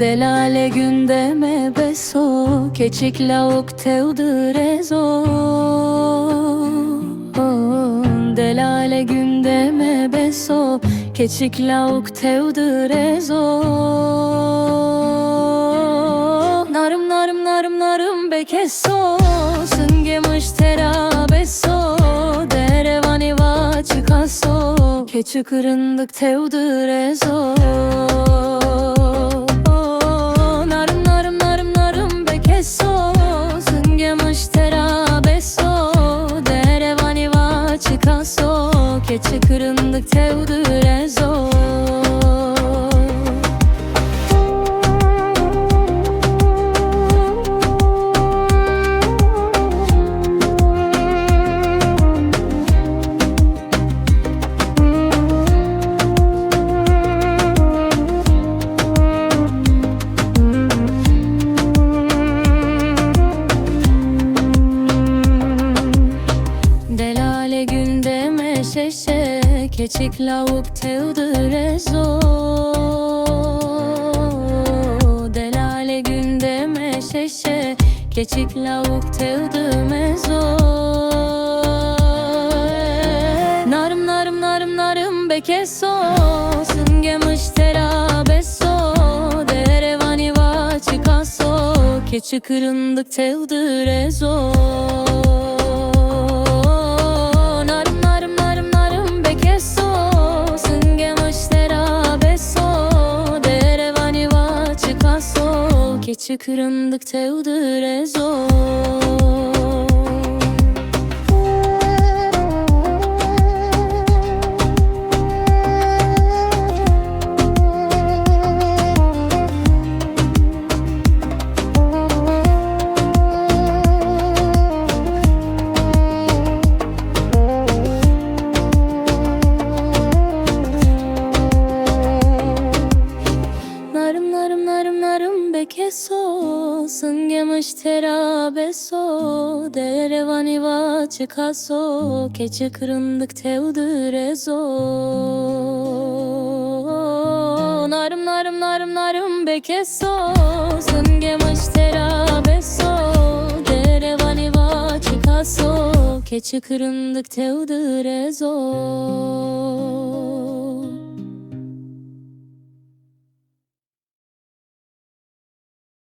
Delale gündeme beso, keçik lauk teudurezo. Delale gündeme beso, keçik lauk teudurezo. Narım narım narım narım bekeso, sıngemış terabeso. Derevani va çıkaso, keçi kırındık teudurezo. Narım narım narım narım bekeso, sıngemış terabeso. Derevani va çıkaso, keçi kırındık teudurezo. Delale gündeme şeşe, keçik lavuk teudurezo. Delale gündeme şeşe, keçik lavuk teudumezo. Narım narım narım narım bekeso, sıngemış terabeso. Derevani va çıkaso, keçi kırındık teudurezo. Keçi kırındık teudurezo. Narım narım narım narım bekeso, sıngemış terabeso. Derevani va çıkaso, keçi kırındık teudurezo. Narım narım narım narım bekeso, sıngemış terabeso. Derevani va çıkaso, keçi kırındık teudurezo.